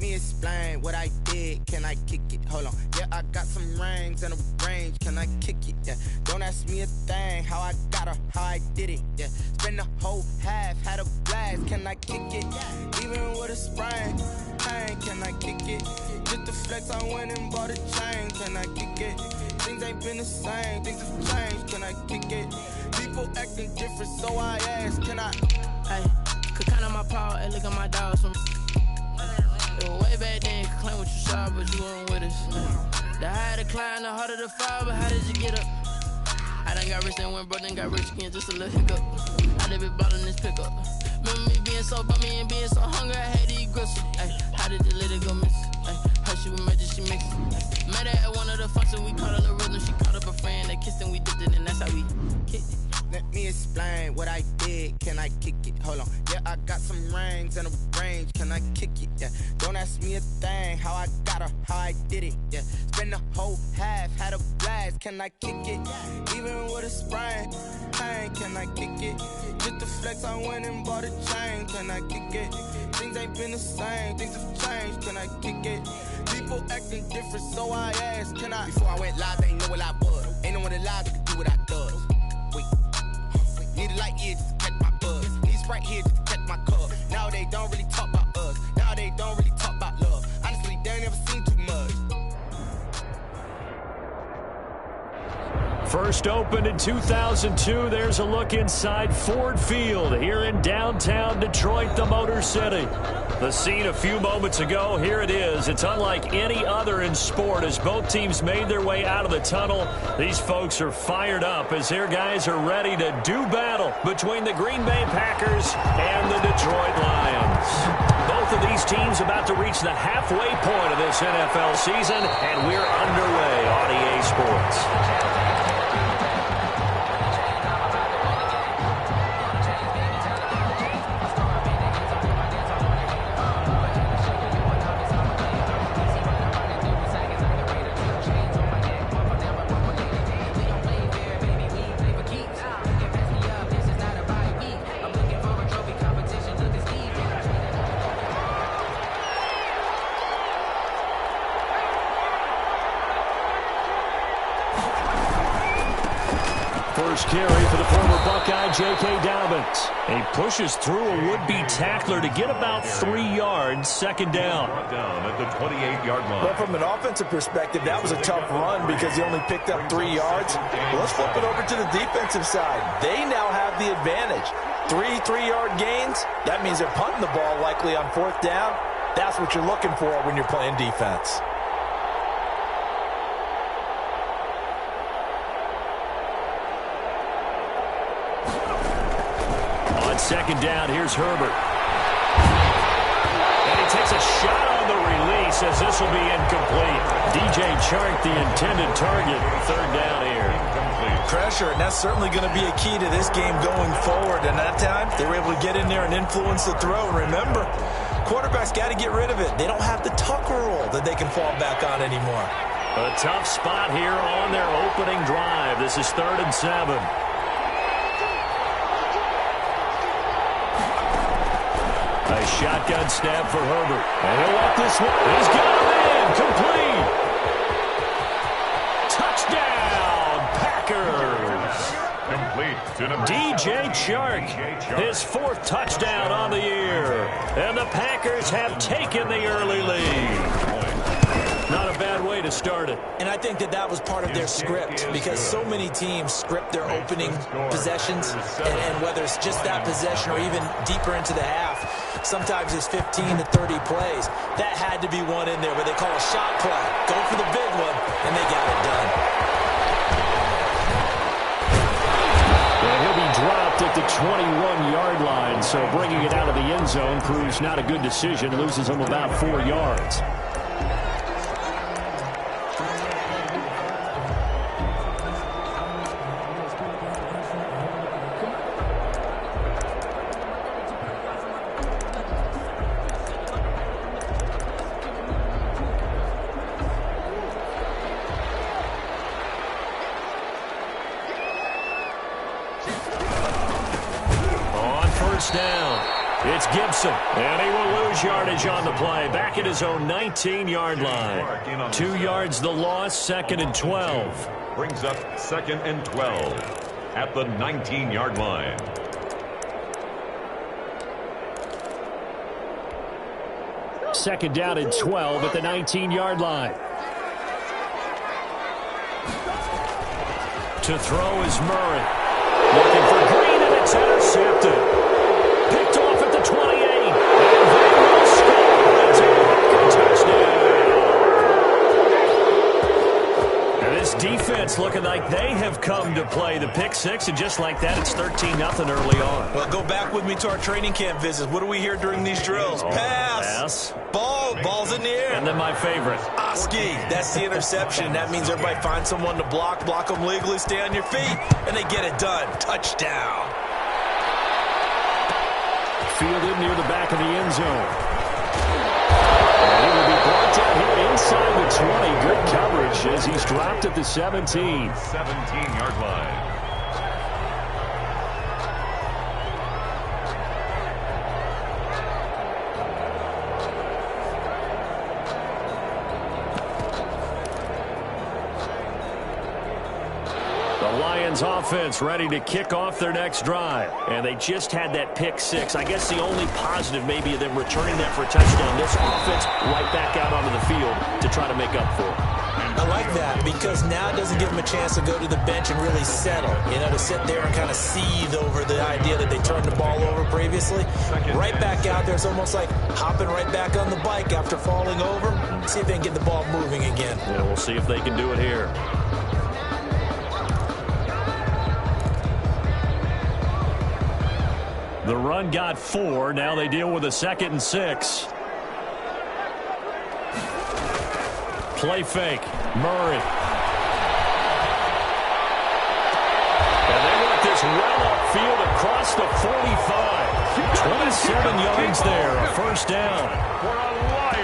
me explain what I did. Can I kick it? Hold on. Yeah, I got some rings and a range. Can I kick it? Yeah. Don't ask me a thing. How I got her, how I did it. Yeah. Spend the whole half, had a blast. Can I kick it? Even with a sprain. Pain, can I kick it? Just the flex, I went and bought a chain. Can I kick it? Things ain't been the same. Things have changed. Can I kick it? People acting different, so I ask. Can I? Hey, could count on my power. Hey, look at my dogs from. It was way back then, could claim what you saw, but you weren't with us. The higher the climb, the harder the fall, but how did you get up? I done got rich, then went broke, then got rich again, just a little hiccup. I done been bottling this pickup. Remember me being so bummy and being so hungry, I had to eat gristle. Ay, how did the little go miss? Ay, her she was magic, she mixed it. Met her at one of the functions, we caught a little rhythm, she caught up a friend, they kissed and we dipped it, and that's how we kicked it. Let me explain what I did. Can I kick it? Hold on. Yeah, I got some rings and a range. Can I kick it? Yeah. Don't ask me a thing. How I got her, how I did it. Yeah. Spend the whole half, had a blast. Can I kick it? Even with a sprain. Pain, can I kick it? Just the flex, I went and bought a chain. Can I kick it? Things ain't been the same. Things have changed. Can I kick it? People acting different, so I asked. Can I? Before I went live, they ain't know what I was. Ain't no one alive that could do what I does. Wait. Need a light here just to catch my buzz. Need Sprite here just to catch my cup. Now they don't really talk about us. Now they don't really talk about love. Honestly, they ain't never seen too much. First opened in 2002. There's a look inside Ford Field here in downtown Detroit, the Motor City. The scene a few moments ago, here it is. It's unlike any other in sport as both teams made their way out of the tunnel. These folks are fired up as their guys are ready to do battle between the Green Bay Packers and the Detroit Lions. Both of these teams about to reach the halfway point of this NFL season, and we're underway on EA Sports. First carry for the former Buckeye, J.K. Dobbins. He pushes through a would-be tackler to get about 3 yards, second down. Down at the 28-yard line. Well, from an offensive perspective, that was a tough run because he only picked up 3 yards. Well, let's flip it over to the defensive side. They now have the advantage. 3-3-yard gains, that means they're punting the ball likely on fourth down. That's what you're looking for when you're playing defense. Second down, here's Herbert. And he takes a shot on the release as this will be incomplete. DJ Chark, the intended target. Third down here. Incomplete. Pressure, and that's certainly going to be a key to this game going forward. And that time, they were able to get in there and influence the throw. And remember, quarterbacks got to get rid of it. They don't have the Tucker rule that they can fall back on anymore. A tough spot here on their opening drive. This is 3rd and 7. A shotgun snap for Herbert. And he'll let this one. He's got him in. Complete. Touchdown, Packers. Complete to number DJ Chark, his 4th touchdown on the year. And the Packers have taken the early lead. Not a bad way to start it. And I think that was part of their script because so many teams script their opening possessions, and whether it's just that possession or even deeper into the half, sometimes it's 15 to 30 plays. That had to be one in there where they call a shot play. Go for the big one, and they got it done. Well, he'll be dropped at the 21-yard line, so bringing it out of the end zone proves not a good decision. Loses him about 4 yards. Down. It's Gibson, and he will lose yardage on the play. Back at his own 19-yard line. 2 yards the loss, 2nd and 12. Brings up 2nd and 12 at the 19-yard line. Second down and 12 at the 19-yard line. To throw is Murray. Looking for Green, and it's intercepted. Picked off at the 28. And they will score. It's a Walker touchdown. And this defense looking like they have come to play. The pick six, and just like that, it's 13-0 early on. Well, go back with me to our training camp visits. What do we hear during these drills? Pass. Ball's in the air. And then my favorite. Oski, that's the interception. That means everybody finds someone to block them legally, stay on your feet, and they get it done. Touchdown. Fielded near the back of the end zone. And he will be brought down here inside the 20. Good coverage as he's dropped at the 17. 17-yard line. Offense ready to kick off their next drive. And they just had that pick six. I guess the only positive maybe of them returning that for a touchdown. This offense right back out onto the field to try to make up for it. I like that because now it doesn't give them a chance to go to the bench and really settle. To sit there and kind of seethe over the idea that they turned the ball over previously. Right back out there. It's almost like hopping right back on the bike after falling over. See if they can get the ball moving again. Yeah, we'll see if they can do it here. The run got 4. Now they deal with a 2nd and 6. Play fake. Murray. And they work this well upfield across the 45. 27 yards there. A first down.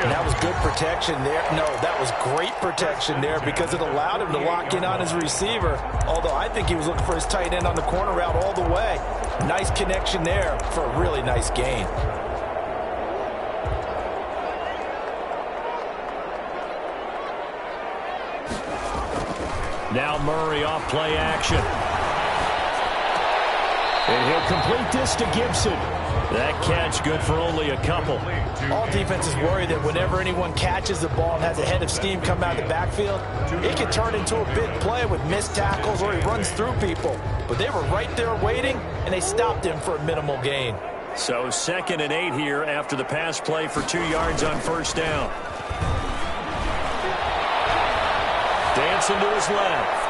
And that was good protection there. No, that was great protection there because it allowed him to lock in on his receiver. Although I think he was looking for his tight end on the corner route all the way. Nice connection there for a really nice gain. Now Murray off play action. And he'll complete this to Gibson. That catch good for only a couple. All defenses worry that whenever anyone catches the ball and has a head of steam come out of the backfield, it can turn into a big play with missed tackles or he runs through people. But they were right there waiting, and they stopped him for a minimal gain. So 2nd and 8 here after the pass play for 2 yards on first down. Dancing to his left.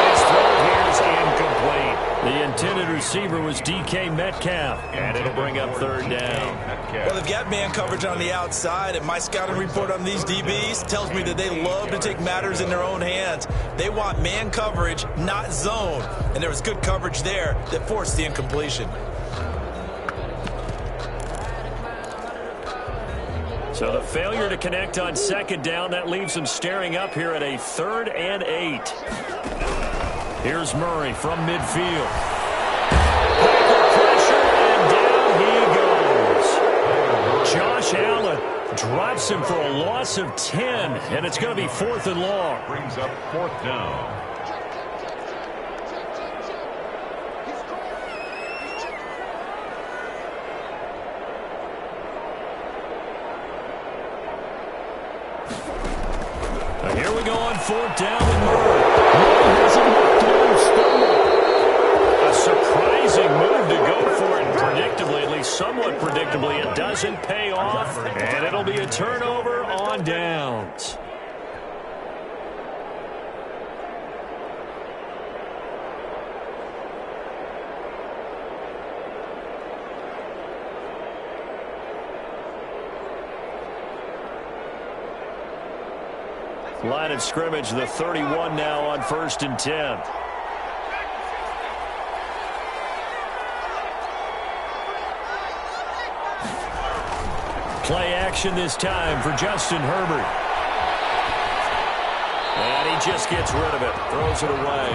His throw here is incomplete. The intended receiver was DK Metcalf, and it'll bring up 3rd down. Well, they've got man coverage on the outside, and my scouting report on these DBs tells me that they love to take matters in their own hands. They want man coverage, not zone, and there was good coverage there that forced the incompletion. So the failure to connect on 2nd down, that leaves them staring up here at a 3rd and 8. Here's Murray from midfield. Pressure, and down he goes. Josh Allen drops him for a loss of 10, and it's going to be 4th and long. Brings up 4th down. Here we go on 4th down and Murray. A surprising move to go for it predictably, at least somewhat predictably. It doesn't pay off, and it'll be a turnover on downs. Line of scrimmage, the 31 now on 1st and 10. Play action this time for Justin Herbert. And he just gets rid of it, throws it away.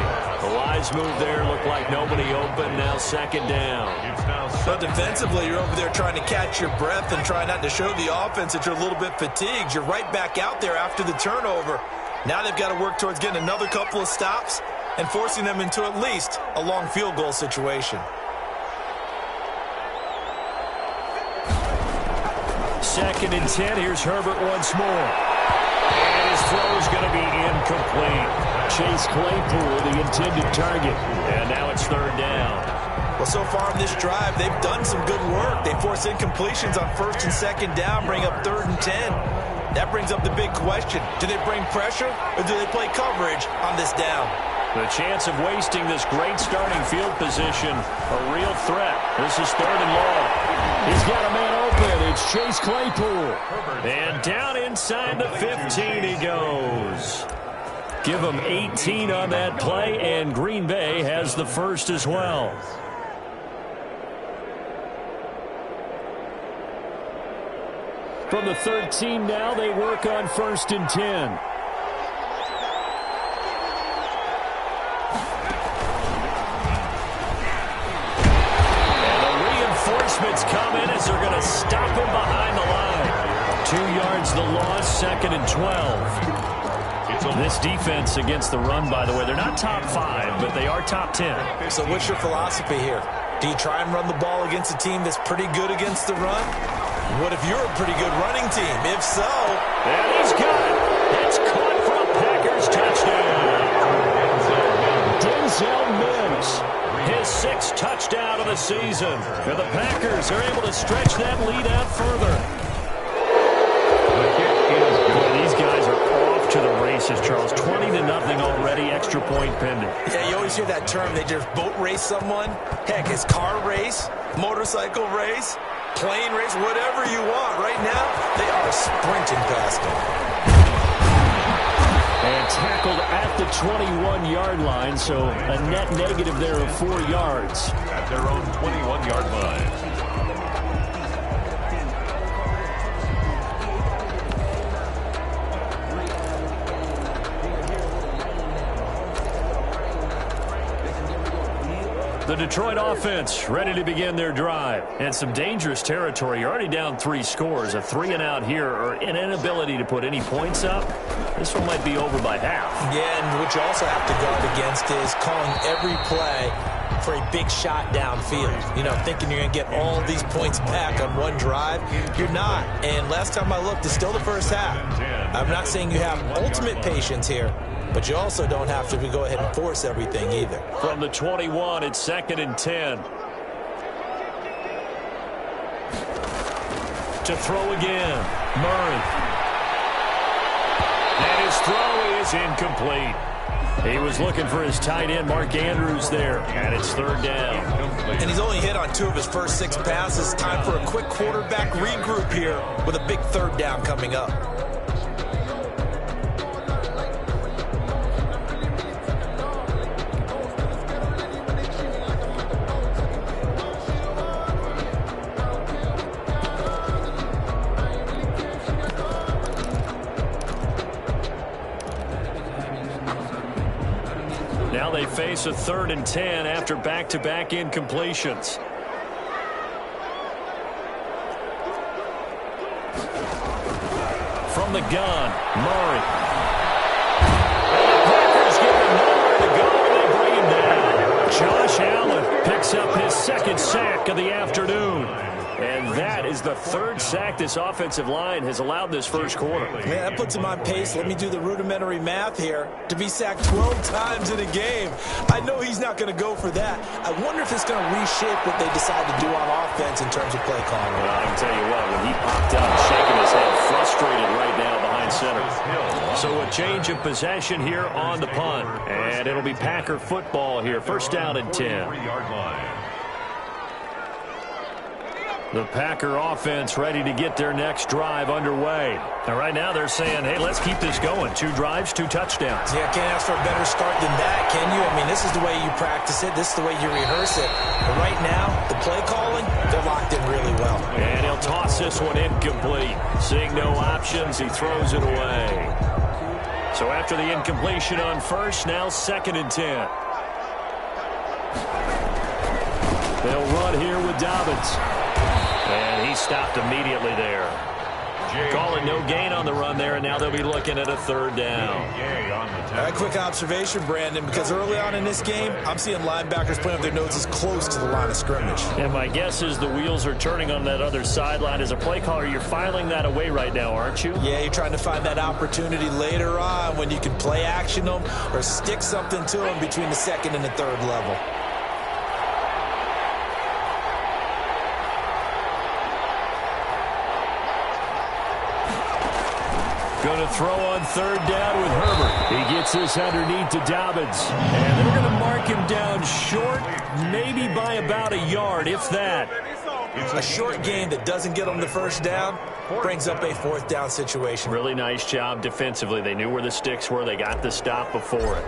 A wise move there, looked like nobody open, now second down. But defensively, you're over there trying to catch your breath and try not to show the offense that you're a little bit fatigued. You're right back out there after the turnover. Now they've got to work towards getting another couple of stops and forcing them into at least a long field goal situation. Second and 10, here's Herbert once more. And his throw is going to be incomplete. Chase Claypool, the intended target. And now it's third down. Well, so far in this drive, they've done some good work. They force incompletions on first and second down, bring up third and 10. That brings up the big question. Do they bring pressure or do they play coverage on this down? The chance of wasting this great starting field position, a real threat. This is third and long. He's got a man open. It's Chase Claypool. And down inside the 15 he goes. Give him 18 on that play, and Green Bay has the first as well. From the 13 now, they work on first and 10. Reinforcements come in as they're going to stop him behind the line. 2 yards the loss, second and 12. This defense against the run, by the way, they're not top 5, but they are top 10. So what's your philosophy here? Do you try and run the ball against a team that's pretty good against the run? What if you're a pretty good running team? If so... And he's got it. It's caught for a Packers touchdown. Denzel Mims, his 6th touchdown of the season. And the Packers are able to stretch that lead out further. Boy, these guys are off to the races, Charles. 20-0 already, extra point pending. Yeah, you always hear that term. They just boat race someone. Heck, it's car race, motorcycle race, plane race, whatever you want. Right now, they are sprinting past them. And tackled at the 21-yard line, so a net negative there of 4 yards. At their own 21-yard line. The Detroit offense ready to begin their drive. And some dangerous territory. You're already down 3 scores. A 3-and-out here, or an inability to put any points up. This one might be over by half. Yeah, and what you also have to guard against is calling every play for a big shot downfield. You know, thinking you're going to get all these points back on one drive. You're not. And last time I looked, it's still the first half. I'm not saying you have ultimate patience here, but you also don't have to go ahead and force everything either. From the 21, it's second and 10. To throw again, Murray. And his throw is incomplete. He was looking for his tight end, Mark Andrews, there. And it's third down. And he's only hit on 2 of his first 6 passes. Time for a quick quarterback regroup here with a big third down coming up. Now they face a third and 10 after back-to-back incompletions. From the gun, Murray. And the Packers give him nowhere to go, and they bring him down. Josh Allen picks up his 2nd sack of the afternoon. And that is the 3rd sack this offensive line has allowed this first quarter. Man, that puts him on pace. Let me do the rudimentary math here. To be sacked 12 times in a game. I know he's not going to go for that. I wonder if it's going to reshape what they decide to do on offense in terms of play calling. Well, I can tell you what, when he popped up, shaking his head, frustrated right now behind center. So a change of possession here on the punt. And it'll be Packer football here. First down and 10. 3-yard line. The Packer offense ready to get their next drive underway. And right now they're saying, hey, let's keep this going. 2 drives, 2 touchdowns. Yeah, can't ask for a better start than that, can you? I mean, this is the way you practice it. This is the way you rehearse it. But right now, the play calling, they're locked in really well. And he'll toss this one incomplete. Seeing no options, he throws it away. So after the incompletion on first, now 2nd and 10. They'll run here with Dobbins. And he stopped immediately there. Calling no gain on the run there, and now they'll be looking at a 3rd down. A quick observation, Brandon, because early on in this game, I'm seeing linebackers playing with their noses close to the line of scrimmage. And my guess is the wheels are turning on that other sideline. As a play caller, you're filing that away right now, aren't you? Yeah, you're trying to find that opportunity later on when you can play action them or stick something to them between the 2nd and the 3rd level. Going to throw on 3rd down with Herbert. He gets this underneath to Dobbins. And they're going to mark him down short, maybe by about a yard, if that. A short gain that doesn't get them the 1st down brings up a 4th down situation. Really nice job defensively. They knew where the sticks were. They got the stop before it.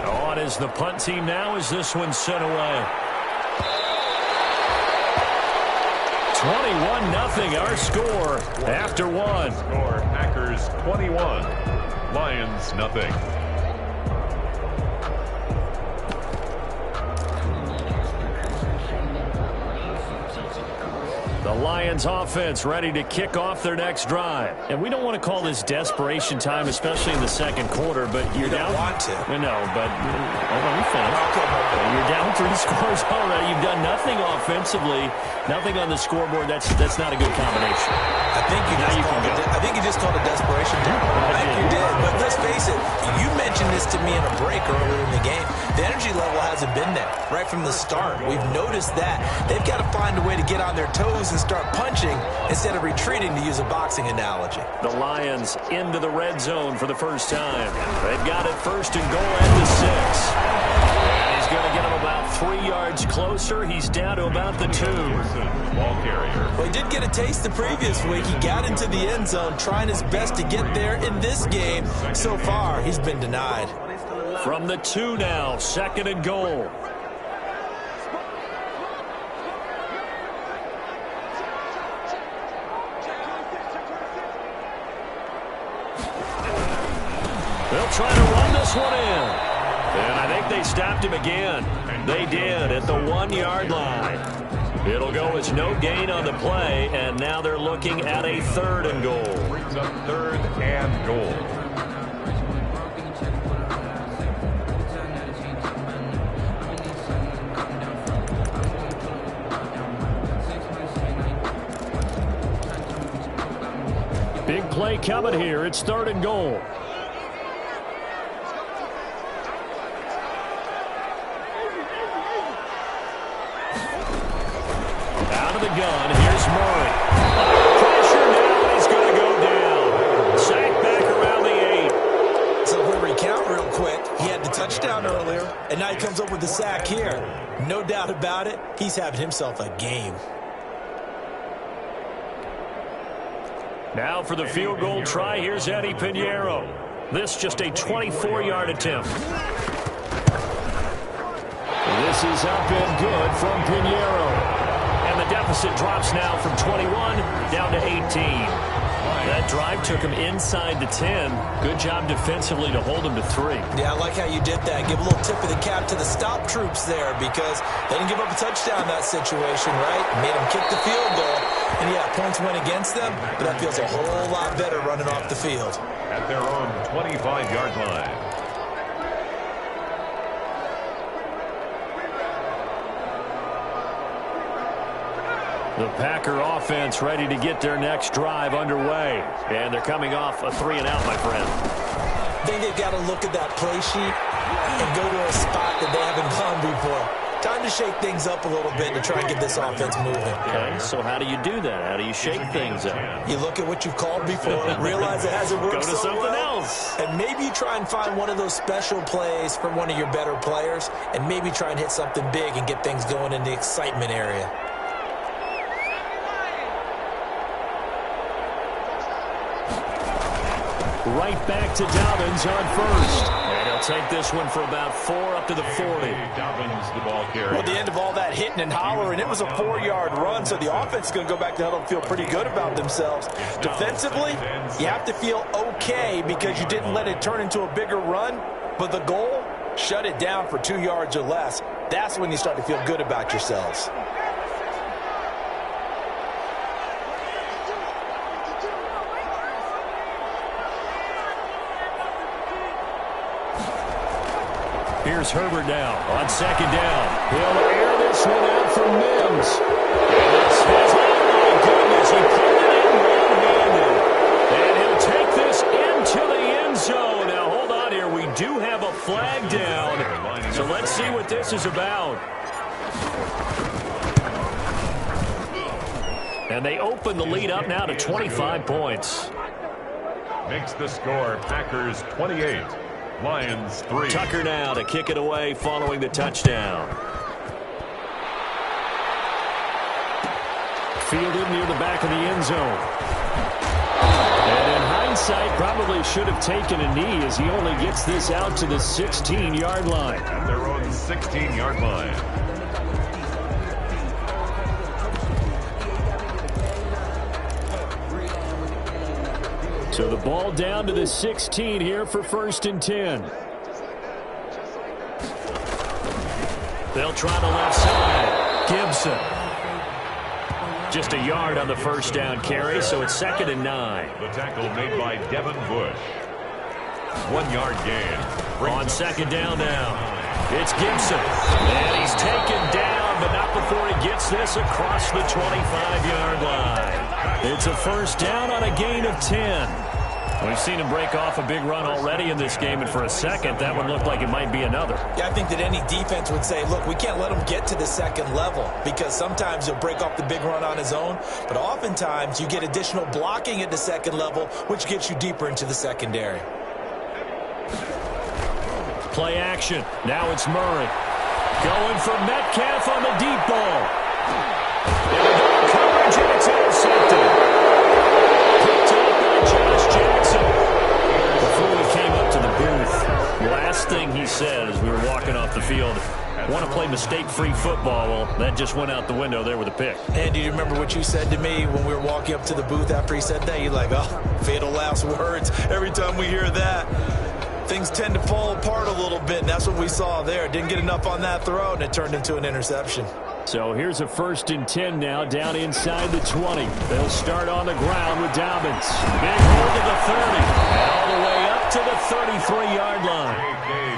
On is the punt team now as this one's sent away. 21-0 our score after 1. Score Packers 21, Lions nothing. The Lions offense ready to kick off their next drive. And we don't want to call this desperation time, especially in the 2nd quarter, but you're down. Want to. No, but hold on, we finished. You're down 3 scores already. You've done nothing offensively, nothing on the scoreboard. That's not a good combination. I think you just called it desperation time. I think you did. But let's face it, you mentioned this to me in a break earlier in the game. The energy level hasn't been there right from the start. We've noticed that. They've got to find a way to get on their toes and start punching instead of retreating, to use a boxing analogy. The Lions into the red zone for the first time. They've got it 1st and goal at the 6. And he's going to get him about 3 yards closer. He's down to about the 2. Ball carrier. Well, he did get a taste the previous week. He got into the end zone, trying his best to get there in this game. So far, he's been denied. From the 2 now, 2nd and goal. They'll try to run this one in. And I think they stopped him again. They did at the 1-yard line. It'll go as no gain on the play, and now they're looking at a 3rd and goal. Brings up 3rd and goal. Big play coming here. It's 3rd and goal. Gun. Here's Murray. Pressure now, he's going to go down. Sack back around the 8. So if we recount real quick, he had the touchdown earlier, and now he comes up with the sack here. No doubt about it, he's having himself a game. Now for the field goal try, here's Eddie Pinheiro. This just a 24-yard attempt. This is up and good from Pinheiro. The deficit drops now from 21 down to 18. That drive took him inside the 10. Good job defensively to hold him to 3. Yeah, I like how you did that. Give a little tip of the cap to the stop troops there, because they didn't give up a touchdown in that situation, right? Made them kick the field goal. And yeah, points went against them, but that feels a whole lot better running off the field. At their own 25-yard line. The Packer offense ready to get their next drive underway. And they're coming off a 3-and-out, my friend. I think they've got to look at that play sheet and go to a spot that they haven't gone before. Time to shake things up a little bit to try and get this offense moving. Okay, so how do you do that? How do you shake things up? You look at what you've called before, realize it hasn't worked Go to so something well, else. and maybe you try and find one of those special plays from one of your better players, and maybe try and hit something big and get things going in the excitement area. Right back to Dobbins on 1st. And They'll take this one for about 4 up to the 40. Dobbins, the ball carrier. Well, at the end of all that hitting and hollering, it was a 4-yard run, so the offense is going to go back to huddle and feel pretty good about themselves. Defensively, you have to feel okay because you didn't let it turn into a bigger run, but the goal, shut it down for 2 yards or less. That's when you start to feel good about yourselves. Here's Herbert now on 2nd down. He'll air this one out for Mims. Oh, my goodness, he pulled it in one-handed. And he'll take this into the end zone. Now, hold on here. We do have a flag down. So let's see what this is about. And they open the lead up now to 25 points. Makes the score Packers 28. Lions 3. Tucker now to kick it away following the touchdown. Fielded near the back of the end zone. And in hindsight, probably should have taken a knee as he only gets this out to the 16-yard line. At their own 16-yard line. So the ball down to the 16 here for 1st and 10. They'll try the left side. Gibson. Just a yard on the 1st down carry, so it's 2nd and 9. The tackle made by Devin Bush. 1-yard gain. On 2nd down now. It's Gibson. And he's taken down, but not before he gets this across the 25-yard line. It's a 1st down on a gain of 10. We've seen him break off a big run already in this game, and for a second, that one looked like it might be another. Yeah, I think that any defense would say, look, we can't let him get to the 2nd level because sometimes he'll break off the big run on his own, but oftentimes you get additional blocking at the 2nd level, which gets you deeper into the secondary. Play action. Now it's Murray. Going for Metcalf on the deep ball. And coverage, and it's intercepted. Picked up by Josh Jackson. Before we came up to the booth, last thing he said as we were walking off the field, want to play mistake-free football. Well, that just went out the window there with a pick. And do you remember what you said to me when we were walking up to the booth after he said that? You're like, oh, fatal last words. Every time we hear that, things tend to fall apart a little bit, and that's what we saw there. Didn't get enough on that throw, and it turned into an interception. So here's a 1st and 10 now, down inside the 20. They'll start on the ground with Dobbins. Big hold to the 30, and all the way up to the 33-yard line.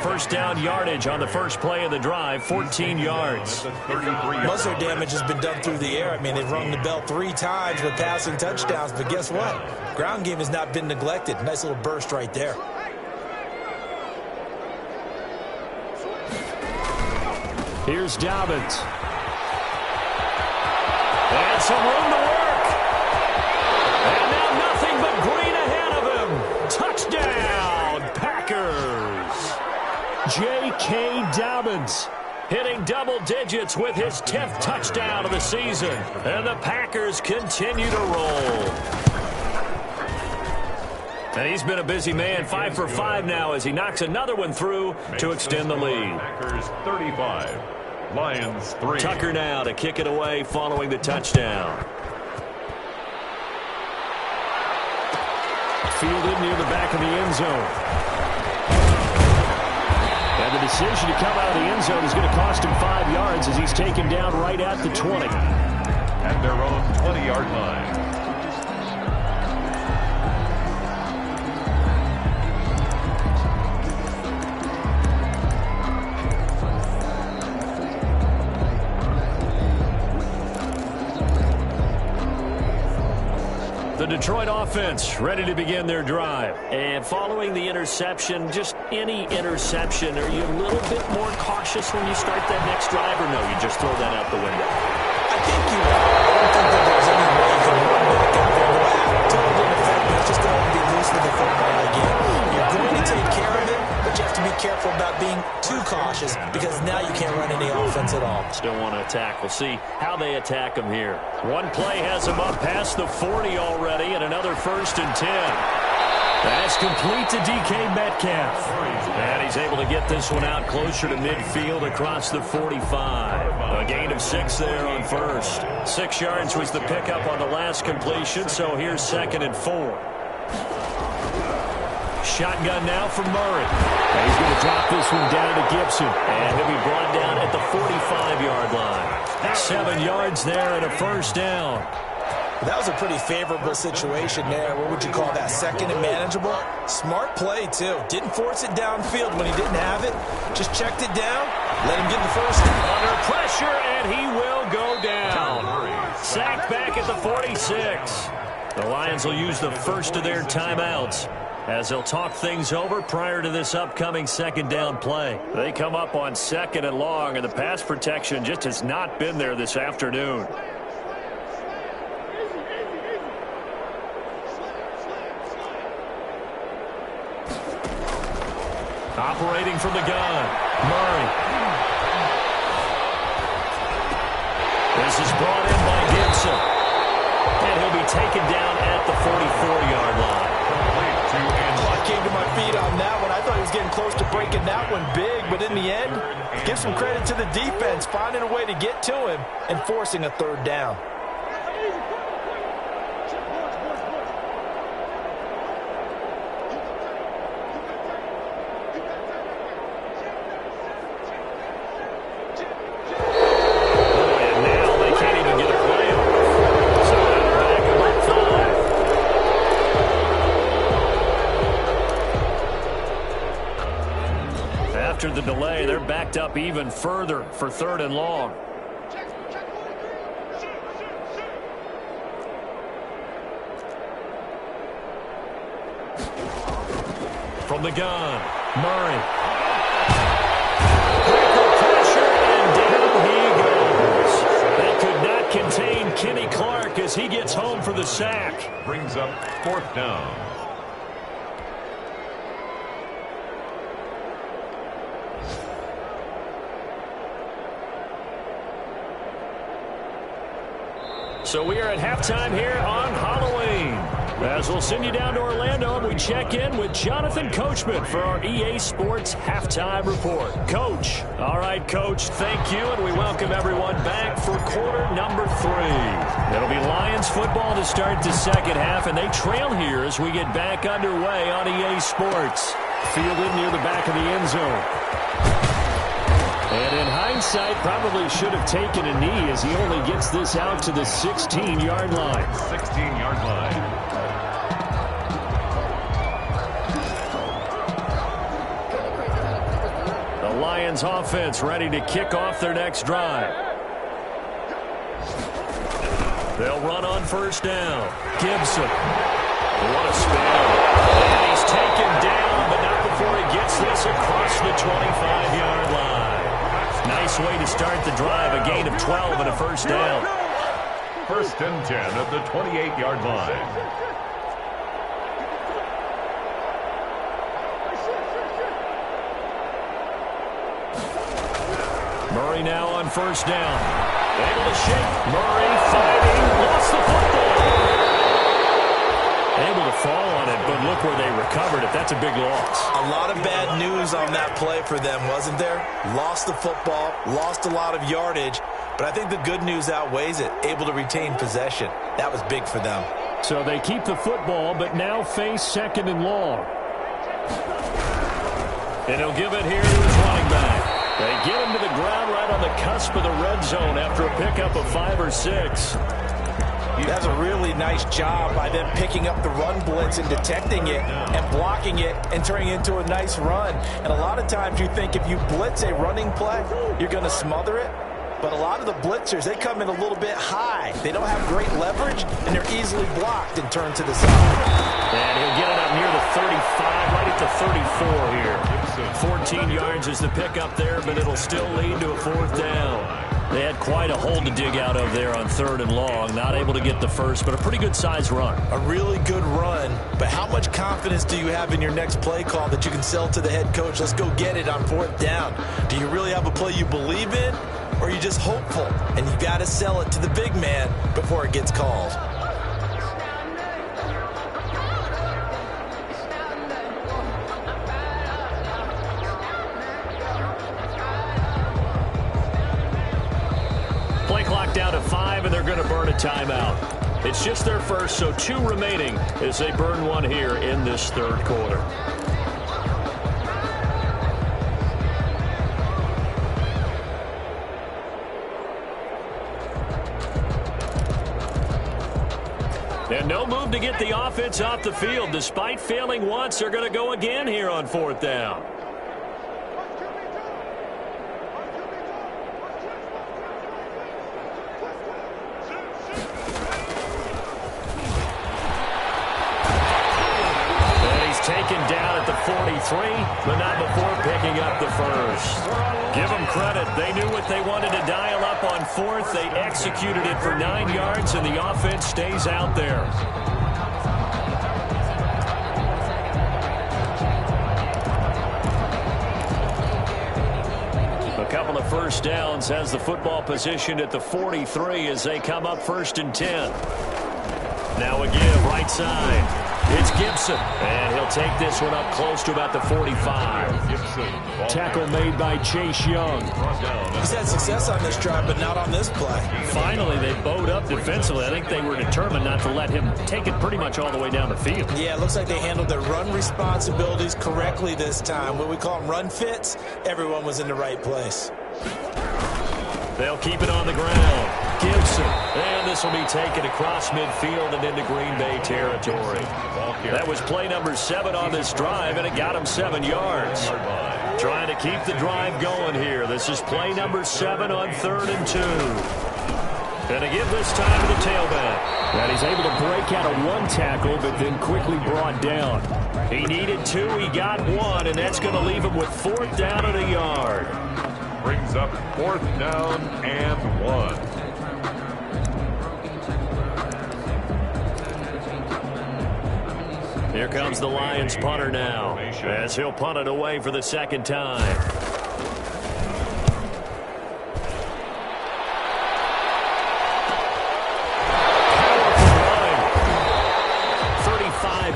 1st down yardage on the first play of the drive, 14 yards. Most of their damage has been done through the air. I mean, they've rung the bell 3 times with passing touchdowns, but guess what? Ground game has not been neglected. Nice little burst right there. Here's Dobbins. And some room to work. And now nothing but green ahead of him. Touchdown, Packers. J.K. Dobbins hitting double digits with his 10th touchdown of the season. And the Packers continue to roll. And he's been a busy man, 5 for 5 now as he knocks another one through to extend the lead. Packers 35, Lions 3. Tucker now to kick it away following the touchdown. Fielded near the back of the end zone. And the decision to come out of the end zone is going to cost him 5 yards as he's taken down right at the 20. At their own 20-yard line. The Detroit offense ready to begin their drive. And following the interception, just any interception, are you a little bit more cautious when you start that next drive, or no, you just throw that out the window? I think you are. I don't think that there's any way you can run back out there and go, total didn't affect me. It's just going to be loose with the football again. You're going to take care of it, but you have to be careful about being too cautious because now you can't run any offense at all. Still want to attack. We'll see how they attack him here. One play has him up past the 40 already, and another 1st and 10. That's complete to DK Metcalf. And he's able to get this one out closer to midfield across the 45. A gain of 6 there on first. 6 yards was the pickup on the last completion, so here's 2nd and 4. Shotgun now from Murray. And he's going to drop this one down to Gibson. And he'll be brought down at the 45-yard line. 7 yards there and a first down. That was a pretty favorable situation there. What would you call that? 2nd and manageable? Smart play, too. Didn't force it downfield when he didn't have it. Just checked it down. Let him get the first. Under pressure, and he will go down. Sacked back at the 46. The Lions will use the first of their timeouts as they'll talk things over prior to this upcoming 2nd down play. They come up on 2nd and long, and the pass protection just has not been there this afternoon. Operating from the gun, Murray. This is brought in by Gibson. And he'll be taken down at the 44-yard line. I came to my feet on that one. I thought he was getting close to breaking that one big, but in the end, give some credit to the defense, finding a way to get to him and forcing a 3rd down. After the delay, they're backed up even further for 3rd and long. From the gun, Murray. Pressure, and down he goes. That could not contain Kenny Clark as he gets home for the sack. Brings up 4th down. So we are at halftime here on Halloween. As we'll send you down to Orlando, and we check in with Jonathan Coachman for our EA Sports Halftime Report. Coach. All right, Coach, thank you, and we welcome everyone back for quarter number 3. It'll be Lions football to start the 2nd half, and they trail here as we get back underway on EA Sports. Fielded near the back of the end zone. And in hindsight, probably should have taken a knee as he only gets this out to the 16-yard line. 16-yard line. The Lions offense ready to kick off their next drive. They'll run on 1st down. Gibson. What a spin. And he's taken down, but not before he gets this across the 25-yard line. Nice way to start the drive. A gain of 12 and a first down. 1st and 10 at the 28-yard line. Murray now on 1st down. Able to shake. Murray fighting. Lost the football. Able to fall on it, but look where they recovered it. That's a big loss. A lot of bad news on that play for them, wasn't there? Lost the football, lost a lot of yardage, but I think the good news outweighs it. Able to retain possession. That was big for them. So they keep the football, but now face 2nd and long. And he'll give it here to his running back. They get him to the ground right on the cusp of the red zone after a pickup of 5 or 6. That's a really nice job by them picking up the run blitz and detecting it and blocking it and turning it into a nice run. And a lot of times you think if you blitz a running play, you're going to smother it. But a lot of the blitzers, they come in a little bit high. They don't have great leverage, and they're easily blocked and turned to the side. And he'll get it up near the 35, right at the 34 here. 14 yards is the pickup there, but it'll still lead to a 4th down. They had quite a hole to dig out of there on 3rd and long. Not able to get the first, but a pretty good-sized run. A really good run, but how much confidence do you have in your next play call that you can sell to the head coach? Let's go get it on 4th down. Do you really have a play you believe in, or are you just hopeful? And you got to sell it to the big man before it gets called. going to burn a timeout. It's just their first, so 2 remaining as they burn one here in this third quarter. And no move to get the offense off the field. Despite failing once, they're going to go again here on 4th down. Taken down at the 43, but not before picking up the first. Give them credit. They knew what they wanted to dial up on 4th. They executed it for 9 yards, and the offense stays out there. A couple of first downs has the football positioned at the 43 as they come up 1st and 10. Now a give right side. It's Gibson, and he'll take this one up close to about the 45. Tackle made by Chase Young. He's had success on this drive, but not on this play. Finally, they bowed up defensively. I think they were determined not to let him take it pretty much all the way down the field. Yeah, it looks like they handled their run responsibilities correctly this time. What we call them run fits, everyone was in the right place. They'll keep it on the ground. Gibson. And this will be taken across midfield and into Green Bay territory. That was play number 7 on this drive, and it got him 7 yards. Trying to keep the drive going here. This is play number 7 on 3rd and 2. And to give this time to the tailback. And he's able to break out of 1 tackle, but then quickly brought down. He needed 2. He got 1, and that's going to leave him with 4th down and a yard. Brings up 4th down and 1. Here comes the Lions punter now, as he'll punt it away for the 2nd time.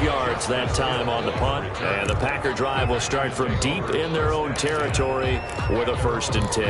Yards that time on the punt, and the Packer drive will start from deep in their own territory with a 1st and 10.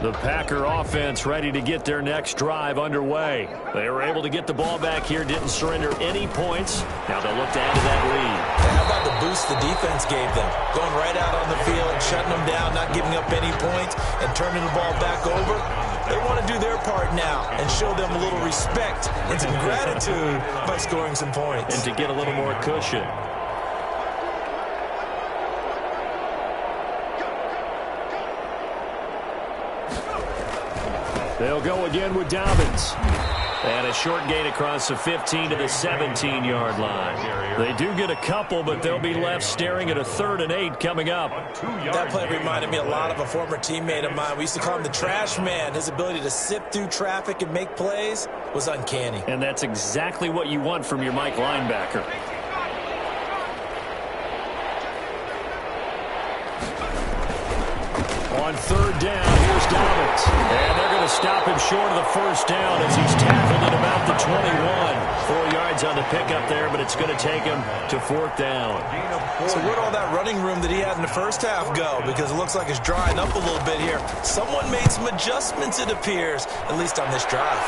The Packer offense ready to get their next drive underway. They were able to get the ball back here, didn't surrender any points. Now they'll look to add to that lead. How about the boost the defense gave them? Going right out on the field, shutting them down, not giving up any points, and turning the ball back over. They want to do their part now and show them a little respect and some gratitude by scoring some points. And to get a little more cushion. They'll go again with Dobbins. And a short gain across the 15 to the 17-yard line. They do get a couple, but they'll be left staring at a 3rd and 8 coming up. That play reminded me a lot of a former teammate of mine. We used to call him the trash man. His ability to sift through traffic and make plays was uncanny. And that's exactly what you want from your Mike linebacker. On 3rd down, here's Dobbins. And they're going to stop him short of the 1st down as he's tackled at about the 21. 4 yards on the pickup there, but it's going to take him to 4th down. So where'd all that running room that he had in the first half go? Because it looks like it's drying up a little bit here. Someone made some adjustments, it appears, at least on this drive.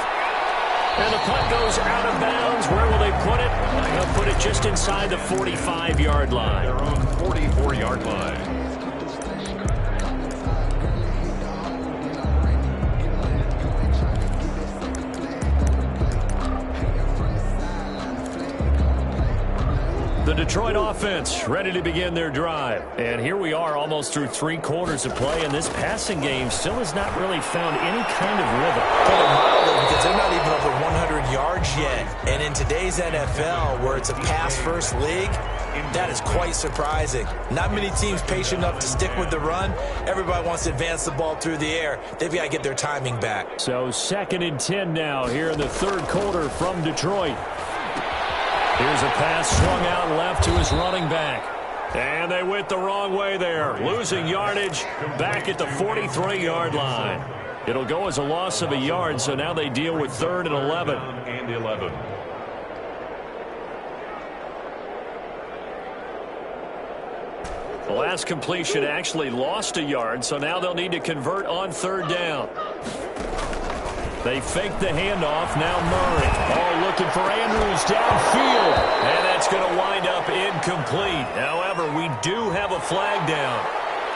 And the punt goes out of bounds. Where will they put it? They'll put it just inside the 45-yard line. Their own 44-yard line. The Detroit offense ready to begin their drive. And here we are almost through 3 quarters of play, and this passing game still has not really found any kind of rhythm. Put it mildly, because they're not even over 100 yards yet. And in today's NFL, where it's a pass-first league, that is quite surprising. Not many teams patient enough to stick with the run. Everybody wants to advance the ball through the air. They've got to get their timing back. So 2nd and 10 now here in the 3rd quarter from Detroit. Here's a pass swung out left to his running back. And they went the wrong way there. Losing yardage back at the 43-yard line. It'll go as a loss of a yard, so now they deal with 3rd and 11. And 11. The last completion actually lost a yard, so now they'll need to convert on third down. They fake the handoff. Now Murray. Oh, looking for Andrews downfield. And that's going to wind up incomplete. However, we do have a flag down.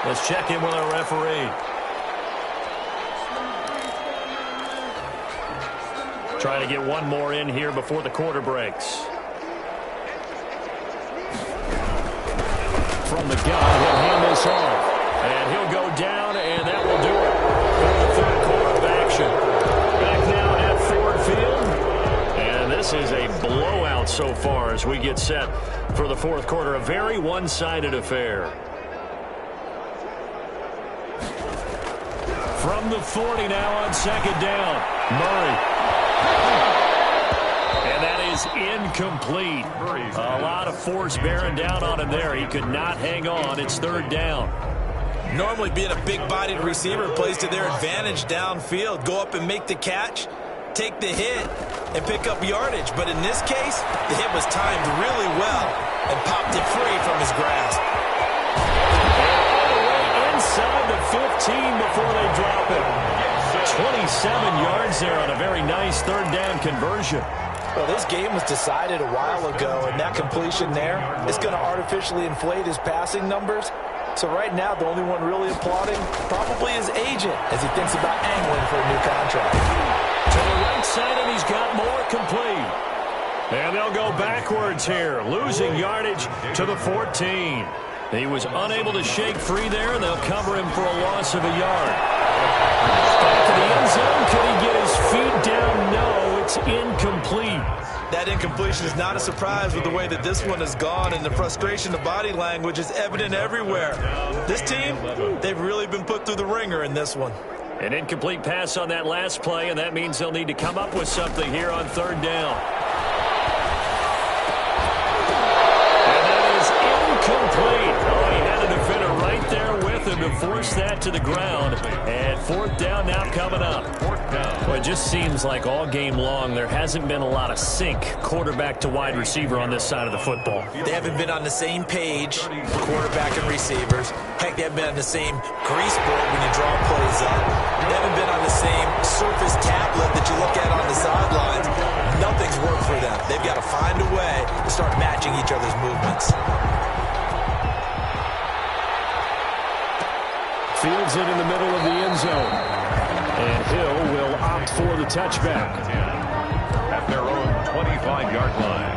Let's check in with our referee. Trying to get one more in here before the quarter breaks. From the gun, he'll hand this off. And he'll go down, and that will do it for the third quarter of action. Back now at Ford Field. And this is a blowout so far as we get set for the fourth quarter. A very one-sided affair. From the 40 now on second down. Murray. And that is incomplete. A lot of force bearing down on him there. He could not hang on. It's third down. Normally being a big-bodied receiver plays to their advantage downfield. Go up and make the catch, take the hit, and pick up yardage. But in this case, the hit was timed really well and popped it free from his grasp. All the way inside the 15 before they drop it. 27 yards there on a very nice third down conversion. Well, this game was decided a while ago, and that completion there is going to artificially inflate his passing numbers. So right now, the only one really applauding probably his agent as he thinks about angling for a new contract. To the right side, and he's got more complete. And they'll go backwards here, losing yardage to the 14. He was unable to shake free there, and they'll cover him for a loss of a yard. Back to the end zone. Could he get his feet down? No, it's incomplete. That incompletion is not a surprise with the way that this one has gone, and the frustration of body language is evident everywhere. This team, they've really been put through the ringer in this one. An incomplete pass on that last play, and that means they'll need to come up with something here on third down. And that is incomplete. Oh, he had a defender right there with him to force that to the ground. And fourth down now coming up. Well, it just seems like all game long there hasn't been a lot of sync quarterback to wide receiver on this side of the football. They haven't been on the same page, quarterback and receivers. Heck, they haven't been on the same grease board when you draw plays up. They haven't been on the same surface tablet that you look at on the sidelines. Nothing's worked for them. They've got to find a way to start matching each other's movements. Fields it in the middle of the end zone. And Hill will opt for the touchback. At their own 25-yard line.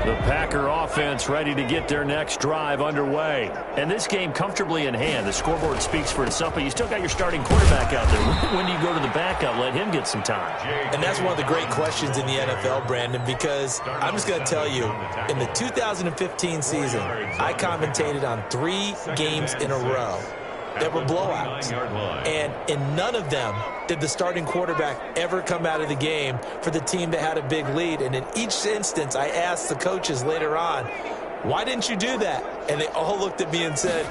The Packer offense ready to get their next drive underway. And this game comfortably in hand. The scoreboard speaks for itself, but you still got your starting quarterback out there. When do you go to the backup? Let him get some time. And that's one of the great questions in the NFL, Brandon, because I'm just going to tell you, in the 2015 season, I commentated on 3 games in a row that were blowouts. And in none of them did the starting quarterback ever come out of the game for the team that had a big lead. And in each instance, I asked the coaches later on, why didn't you do that? And they all looked at me and said,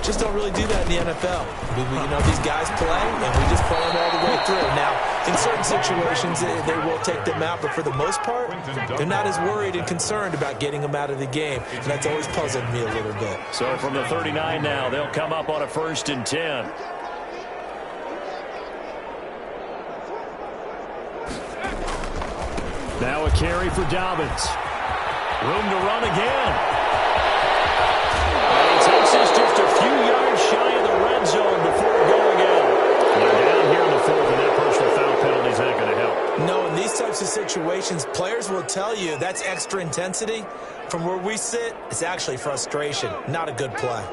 just don't really do that in the NFL. You know, these guys play, and we just play them all the way through. Now, in certain situations, they will take them out, but for the most part, they're not as worried and concerned about getting them out of the game. And that's always puzzled me a little bit. So from the 39 now, they'll come up on a 1st and 10. Now a carry for Dobbins. Room to run again. And he takes this just a few yards shy of the red zone before going out. They're down here in the 4th, and that personal foul penalty is not going to help. No, in these types of situations, players will tell you that's extra intensity. From where we sit, it's actually frustration, not a good play.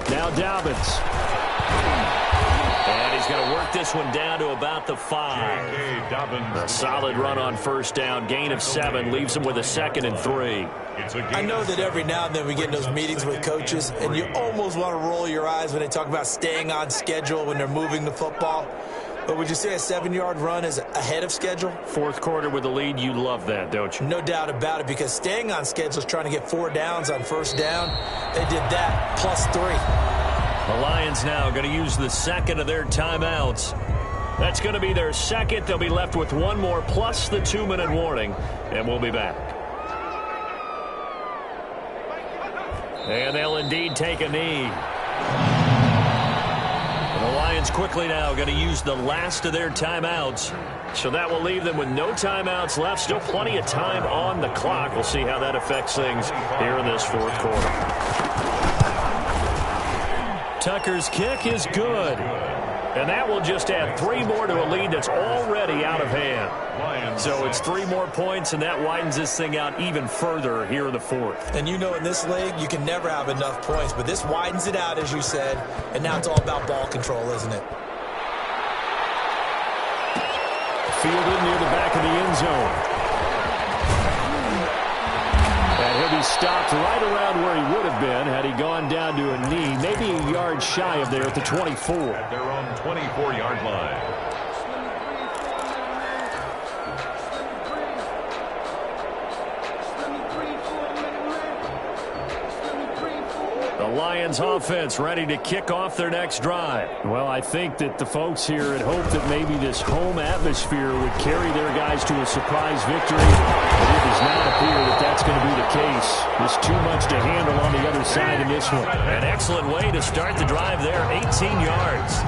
Now Dobbins. And he's going to work this one down to about the 5. A solid run on 1st down. Gain of 7 leaves him with a 2nd and 3. I know that every now and then we get in those meetings with coaches, and you almost want to roll your eyes when they talk about staying on schedule when they're moving the football. But would you say a 7-yard run is ahead of schedule? Fourth quarter with the lead, you love that, don't you? No doubt about it, because staying on schedule is trying to get 4 downs on first down. They did that, plus 3. The Lions now going to use the second of their timeouts. That's going to be their second. They'll be left with one more, plus the 2-minute warning, and we'll be back. And they'll indeed take a knee. And the Lions quickly now going to use the last of their timeouts. So that will leave them with no timeouts left. Still plenty of time on the clock. We'll see how that affects things here in this fourth quarter. Tucker's kick is good. And that will just add 3 more to a lead that's already out of hand. So it's 3 more points, and that widens this thing out even further here in the fourth. And you know, in this league, you can never have enough points, but this widens it out, as you said, and now it's all about ball control, isn't it? Fielded near the back of the end zone. And he'll be stopped right around where he would have been had he gone down to a knee, maybe a yard shy of there at the 24. At their own 24-yard line. The Lions offense ready to kick off their next drive. Well, I think that the folks here had hoped that maybe this home atmosphere would carry their guys to a surprise victory, but it does not appear that that's going to be the case. There's too much to handle on the other side in this one. An excellent way to start the drive there, 18 yards.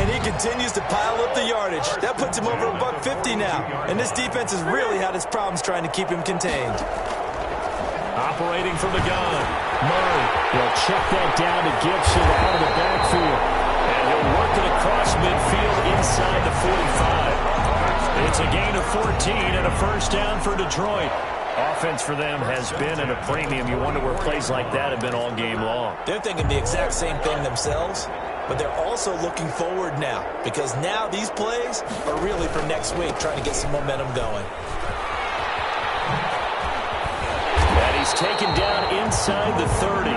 And he continues to pile up the yardage. That puts him over $150 now. And this defense has really had its problems trying to keep him contained. Operating from the gun, Murray. He'll check that down to Gibson out of the backfield. And he'll work it across midfield inside the 45. It's a gain of 14 and a first down for Detroit. Offense for them has been at a premium. You wonder where plays like that have been all game long. They're thinking the exact same thing themselves, but they're also looking forward now, because now these plays are really for next week, trying to get some momentum going. He's taken down inside the 30.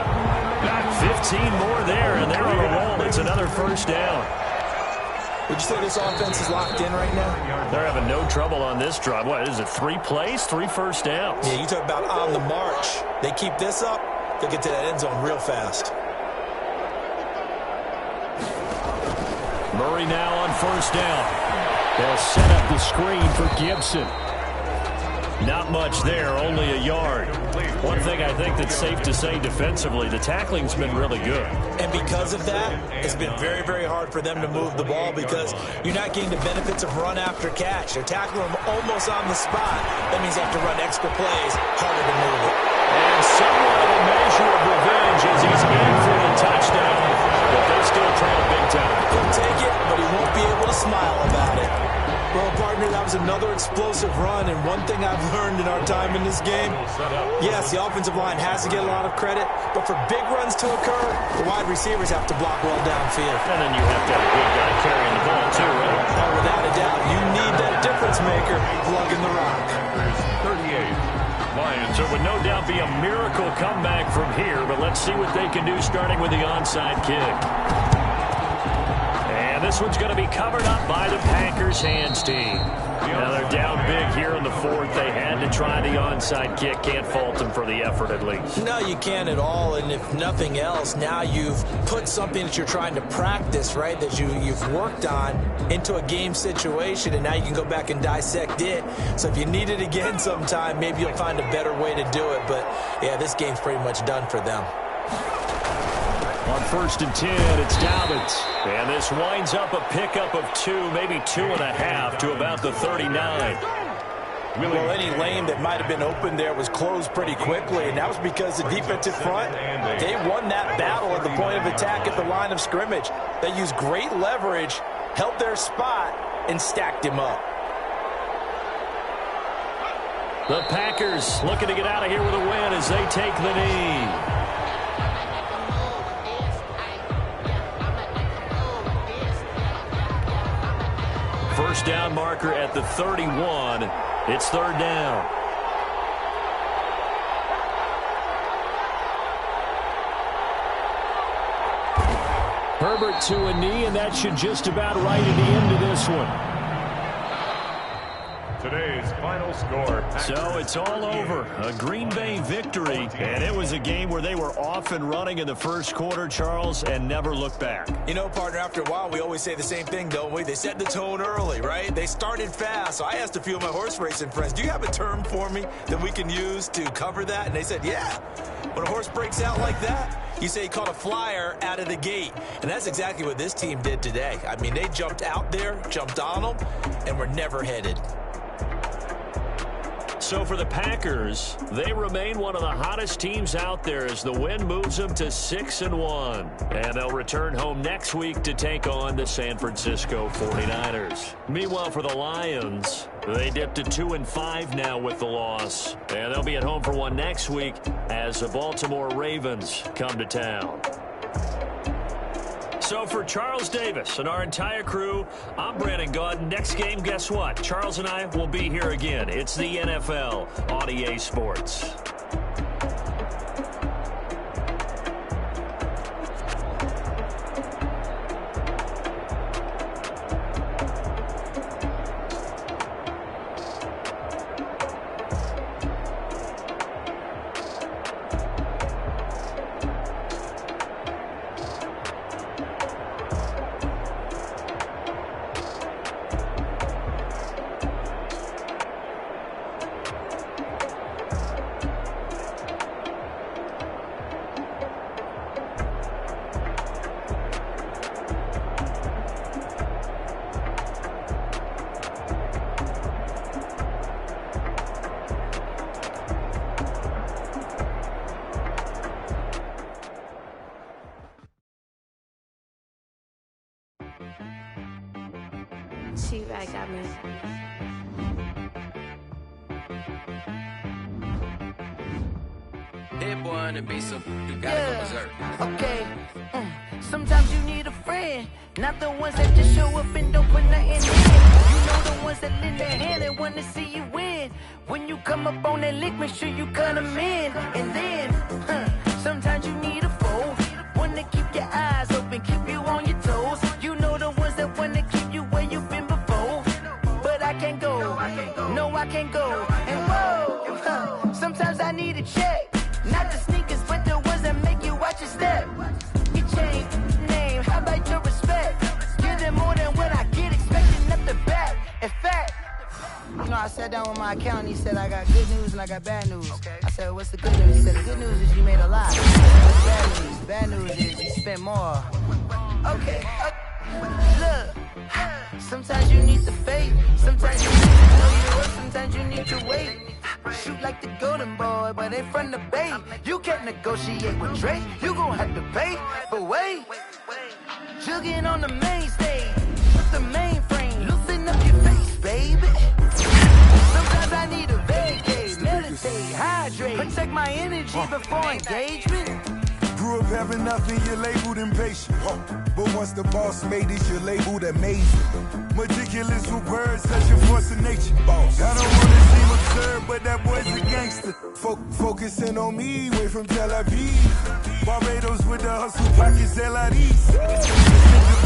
15 more there, and they're on a roll. It's another first down. Would you say this offense is locked in right now? They're having no trouble on this drive. What is it, 3 plays, 3 first downs? Yeah, you talk about on the march. They keep this up, they'll get to that end zone real fast. Murray now on first down. They'll set up the screen for Gibson. Not much there, only a yard. One thing I think that's safe to say defensively, the tackling's been really good. And because of that, it's been very, very hard for them to move the ball, because you're not getting the benefits of run after catch. They're tackling them almost on the spot. That means they have to run extra plays, harder to move it. And somewhat of a measure of revenge as he's in for the touchdown. But they still trail big time. He'll take it, but he won't be able to smile about it. Well, partner, that was another explosive run, and one thing I've learned in our time in this game, yes, the offensive line has to get a lot of credit, but for big runs to occur, the wide receivers have to block well downfield. And then you have to have a good guy carrying the ball, too, right? Oh, without a doubt, you need that difference maker plugging the rock. 38. Lions, it would no doubt be a miracle comeback from here, but let's see what they can do starting with the onside kick. And this one's going to be covered up by the Packers hands team. Now they're down big here in the fourth. They had to try the onside kick. Can't fault them for the effort at least. No, you can't at all. And if nothing else, now you've put something that you're trying to practice, right, that you've worked on into a game situation, and now you can go back and dissect it. So if you need it again sometime, maybe you'll find a better way to do it. But, yeah, this game's pretty much done for them. On 1st and 10, it's Dobbins. And this winds up a pickup of 2, maybe 2.5 to about the 39. Well, any lane that might have been open there was closed pretty quickly, and that was because the defensive front, they won that battle at the point of attack at the line of scrimmage. They used great leverage, held their spot, and stacked him up. The Packers looking to get out of here with a win as they take the knee. First down marker at the 31. It's 3rd down. Herbert to a knee, and that should just about write it into this one. Today's final score. So it's all over. A Green Bay victory, and it was a game where they were off and running in the first quarter, Charles, and never looked back. You know, partner, after a while, we always say the same thing, don't we? They set the tone early, right? They started fast. So I asked a few of my horse racing friends, do you have a term for me that we can use to cover that? And they said, yeah. When a horse breaks out like that, you say he caught a flyer out of the gate. And that's exactly what this team did today. I mean, they jumped out there, jumped on them, and were never headed. So for the Packers, they remain one of the hottest teams out there as the win moves them to 6-1. And they'll return home next week to take on the San Francisco 49ers. Meanwhile, for the Lions, they dipped to 2-5 now with the loss. And they'll be at home for one next week as the Baltimore Ravens come to town. So for Charles Davis and our entire crew, I'm Brandon Gaudin. Next game, guess what? Charles and I will be here again. It's the NFL on EA Sports. She got me. Hit boy on the beat, so you gotta go berserk. Okay. Sometimes you need a friend, not the ones that just show up and don't put nothing in. You know the ones that lend their hand and want to see you win. When you come up on that lick, make sure you cut them in. And then, sometimes you need a foe, one to keep your eyes open, keep you on your toes. You know the ones that want to keep you where you've been before. But I can't go, no I can't go. And whoa, sometimes I need a check. Not the sneakers, but the ones that make you watch your step. You change name, how about your respect? Give them more than what I get, expecting nothing back. In fact, you know, I sat down with my accountant, he said I got good news and I got bad news. I said, what's the good news? He said, the good news is you made a lot. What's the bad news? The bad news is you spent more. Okay, look, sometimes you need the faith, sometimes you need to know your worth, sometimes you need to wait. Shoot like the golden boy, but they from the Bay. You can't negotiate with Drake, you gon' have to pay. But wait, jugging on the main stage with the mainframe, loosen up your face, baby. Sometimes I need a vacate, meditate, hydrate, protect my energy before engagement. Grew up having nothing, you're labeled impatient. But once the boss made it, you're labeled amazing. Meticulous with words, such a force of nature. I don't wanna seem absurd, but that boy's a gangster. Focusing on me, way from Tel Aviv. Barbados with the hustle pockets, LIDs.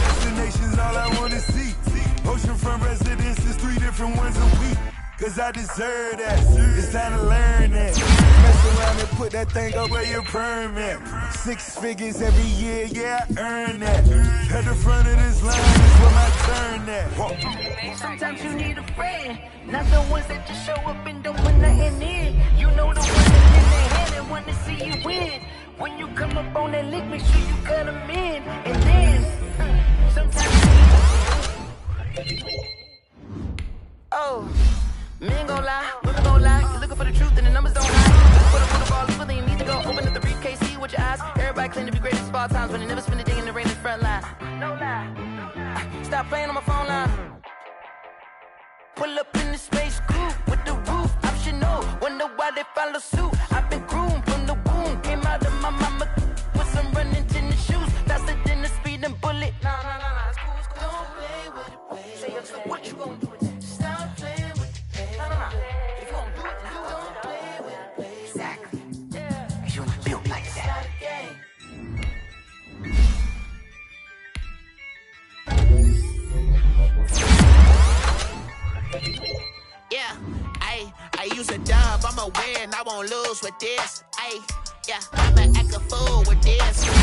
Destinations, all I wanna see. Oceanfront residences, 3 different ones a week. Cause I deserve that, it's time to learn that. Mess around and put that thing up where your permit. 6 figures every year, yeah, I earn that. At the front of this line is where my turn at. Sometimes you need a friend, not the ones that just show up and don't put nothing in. You know the ones that in their hand and want to see you win. When you come up on that lick, make sure you cut them in. And then, sometimes men gon' lie, women gon' lie. You're looking for the truth and the numbers don't lie. Put a ball, look for you need to go. Open up the briefcase, see what your eyes. Everybody claim to be greatest of all times, but they never spend a day in the rain in the front line. No lie. Stop playing on my phone line. Pull up in the space coupe with the roof optional. Wonder why they follow suit. I've been groomed from the womb. Came out of my mama with some running tennis shoes. Faster than the speeding bullet. No, it's cool, it's cool. Don't play with it, baby. Say so what you gon' do with it? Stop playing with it. If you gon' do it, then don't play with it, baby. Exactly. Yeah. You built like that. won't lose with this. Ay, yeah, I'ma act a fool with this. Ay,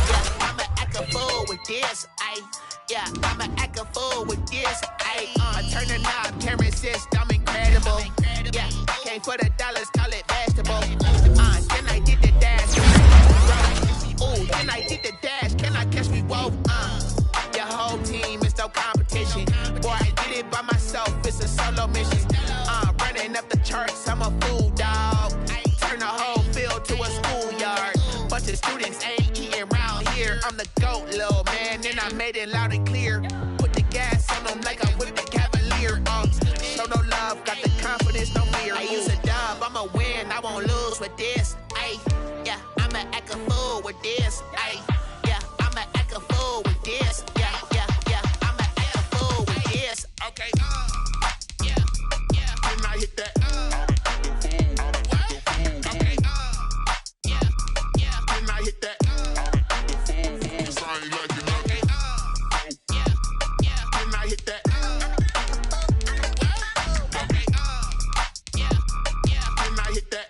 yeah, I'ma act a fool with this. Ay, yeah, I'ma act a fool with this. Ay, I turn the knob, camera assist, I'm incredible. Yeah, came for the dollars, call it vegetable. Then I did the dash. Ooh, then I did the dash. Can I catch me? Whoa, your whole team is no competition. Boy, I did it by myself, it's a solo mission. Running up the charts, I'm a fool, dog. Turn the whole field to a schoolyard. Bunch of students ain't eating round here. I'm the GOAT, little man, and I made it loud and clear. Put the gas on them like I whipped the Cavalier. Show no love, got the confidence, no fear. I use a dub, I'ma win, I won't lose with this. Ay, yeah, I'ma act a fool with this. Ay, yeah, I'ma act a fool with this. Yeah, yeah, yeah, I'ma act a fool with this. Okay, yeah, yeah, then I hit that. Okay, yeah, yeah, then I hit that. Okay, yeah, yeah, then I hit that. Okay, yeah, yeah, then I hit that.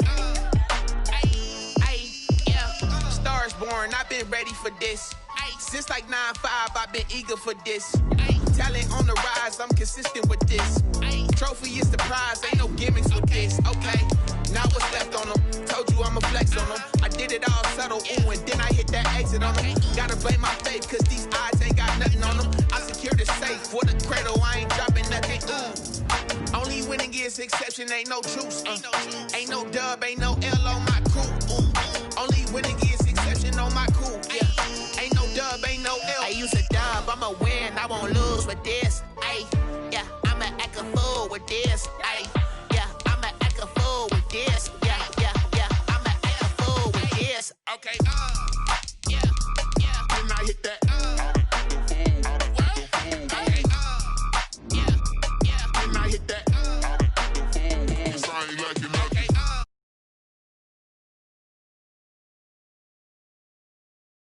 Ay, yeah, stars born, I've been ready for this. Since like 9-5, I've been eager for this. Talent on the rise, I'm consistent with this. Trophy is the prize, ain't no gimmicks with this. Okay, now what's left on them? Told you I'ma flex on them. I did it all subtle, ooh, and then I hit that exit on them. Gotta blame my faith, cause these eyes ain't got nothing on them. I secured the safe for the cradle, I ain't dropping nothing. Only winning is exception, ain't no truce. Ain't no dub, ain't no L on my crew. Only winning is exception on my crew. Yeah, ain't no dub, ain't no L. I use a dub, I'ma win, I won't lose with this. Ay, yeah, I'ma act a fool with this. Ay, yeah, I'ma act a fool with this. Yeah, yeah, yeah, I'ma act a fool with this. Okay, yeah, yeah, then I hit that.